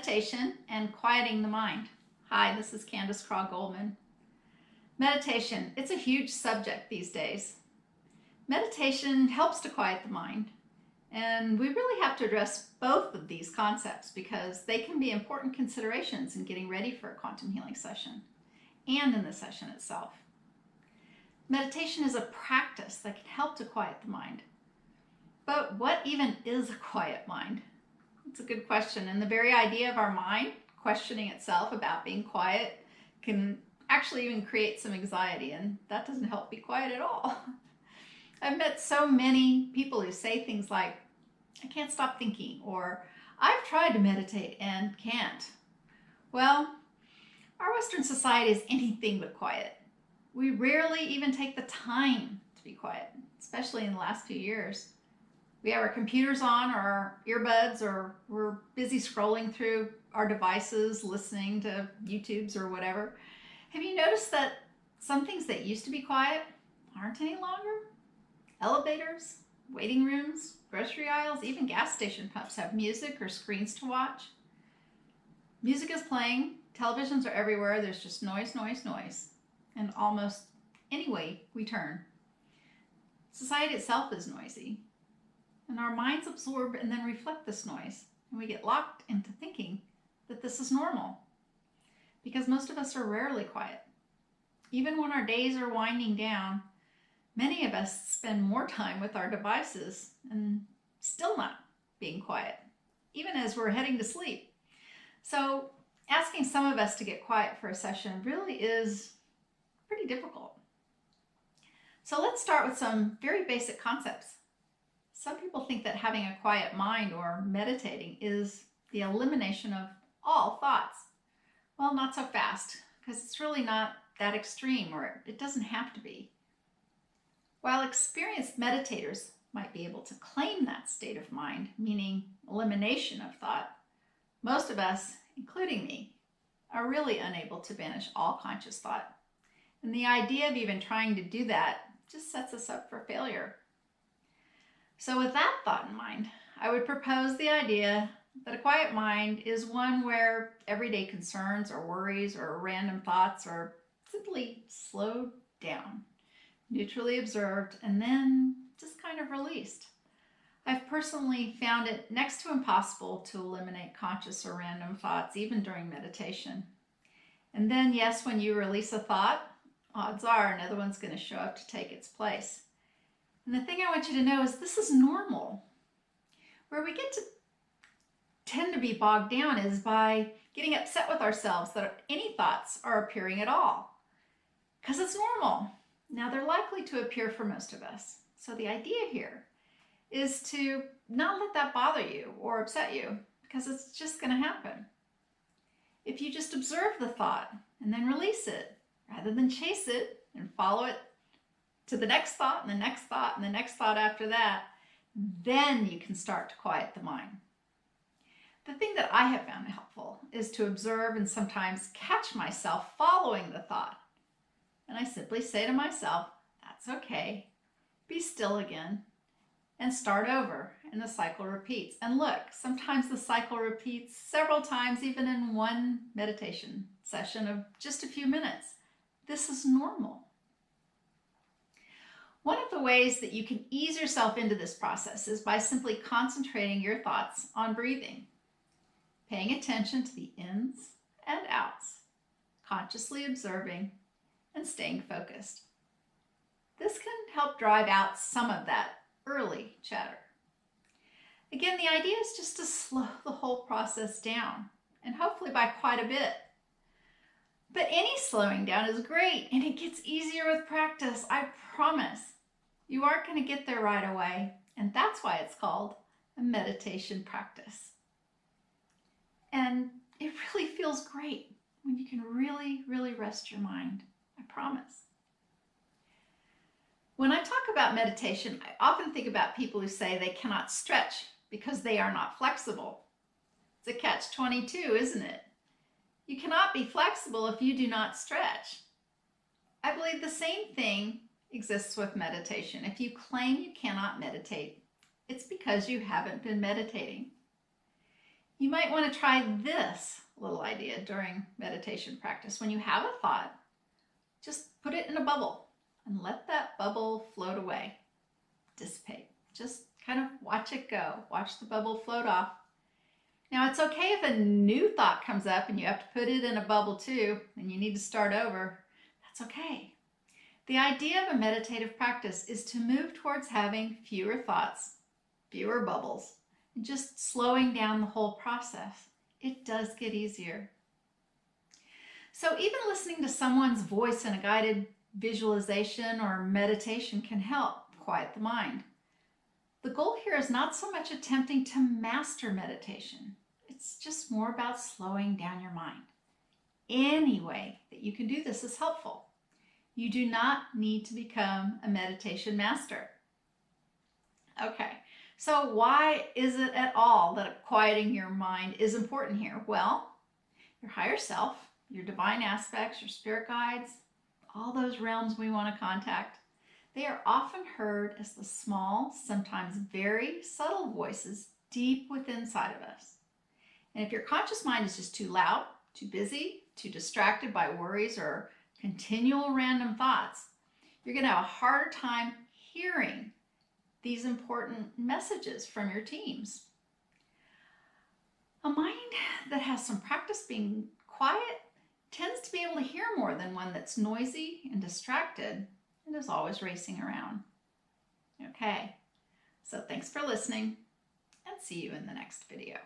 meditation and quieting the mind. Hi, this is Candace Craw-Goldman. Meditation, it's a huge subject these days. Meditation helps to quiet the mind, and we really have to address both of these concepts because they can be important considerations in getting ready for a quantum healing session and in the session itself. Meditation is a practice that can help to quiet the mind. But what even is a quiet mind? It's a good question, and the very idea of our mind questioning itself about being quiet can actually even create some anxiety, and that doesn't help be quiet at all. I've met so many people who say things like, I can't stop thinking, or I've tried to meditate and can't. Well, our Western society is anything but quiet. We rarely even take the time to be quiet, especially in the last few years. We have our computers on or our earbuds, or we're busy scrolling through our devices, listening to YouTubes or whatever. Have you noticed that some things that used to be quiet aren't any longer? Elevators, waiting rooms, grocery aisles, even gas station pumps have music or screens to watch. Music is playing, televisions are everywhere, there's just noise, noise, noise, and almost any way we turn. Society itself is noisy, and our minds absorb and then reflect this noise, and we get locked into thinking that this is normal, because most of us are rarely quiet. Even when our days are winding down, many of us spend more time with our devices and still not being quiet, even as we're heading to sleep. So asking some of us to get quiet for a session really is pretty difficult. So let's start with some very basic concepts. Some people think that having a quiet mind or meditating is the elimination of all thoughts. Well, not so fast, because it's really not that extreme, or it doesn't have to be. While experienced meditators might be able to claim that state of mind, meaning elimination of thought, most of us, including me, are really unable to banish all conscious thought. And the idea of even trying to do that just sets us up for failure. So with that thought in mind, I would propose the idea that a quiet mind is one where everyday concerns or worries or random thoughts are simply slowed down, neutrally observed, and then just kind of released. I've personally found it next to impossible to eliminate conscious or random thoughts, even during meditation. And then, yes, when you release a thought, odds are another one's going to show up to take its place. And the thing I want you to know is this is normal. Where we get to tend to be bogged down is by getting upset with ourselves that any thoughts are appearing at all, because it's normal. Now, they're likely to appear for most of us. So the idea here is to not let that bother you or upset you, because it's just going to happen. If you just observe the thought and then release it, rather than chase it and follow it to the next thought and the next thought and the next thought after that, then you can start to quiet the mind. The thing that I have found helpful is to observe and sometimes catch myself following the thought. And I simply say to myself, that's okay, be still again, and start over, and the cycle repeats. And look, sometimes the cycle repeats several times, even in one meditation session of just a few minutes. This is normal. One of the ways that you can ease yourself into this process is by simply concentrating your thoughts on breathing, paying attention to the ins and outs, consciously observing, and staying focused. This can help drive out some of that early chatter. Again, the idea is just to slow the whole process down, and hopefully by quite a bit. But any slowing down is great, and it gets easier with practice, I promise. You aren't going to get there right away, and that's why it's called a meditation practice. And it really feels great when you can really, really rest your mind, I promise. When I talk about meditation, I often think about people who say they cannot stretch because they are not flexible. It's a catch-22, isn't it? You cannot be flexible if you do not stretch. I believe the same thing exists with meditation. If you claim you cannot meditate, it's because you haven't been meditating. You might want to try this little idea during meditation practice. When you have a thought, just put it in a bubble and let that bubble float away, dissipate. Just kind of watch it go. Watch the bubble float off. Now, it's okay if a new thought comes up and you have to put it in a bubble too, and you need to start over. That's okay. The idea of a meditative practice is to move towards having fewer thoughts, fewer bubbles, and just slowing down the whole process. It does get easier. So even listening to someone's voice in a guided visualization or meditation can help quiet the mind. The goal here is not so much attempting to master meditation. It's just more about slowing down your mind. Any way that you can do this is helpful. You do not need to become a meditation master. Okay, so why is it at all that quieting your mind is important here? Well, your higher self, your divine aspects, your spirit guides, all those realms we want to contact, they are often heard as the small, sometimes very subtle voices deep within inside of us. And if your conscious mind is just too loud, too busy, too distracted by worries or continual random thoughts, you're going to have a harder time hearing these important messages from your teams. A mind that has some practice being quiet tends to be able to hear more than one that's noisy and distracted and is always racing around. Okay, so thanks for listening, and see you in the next video.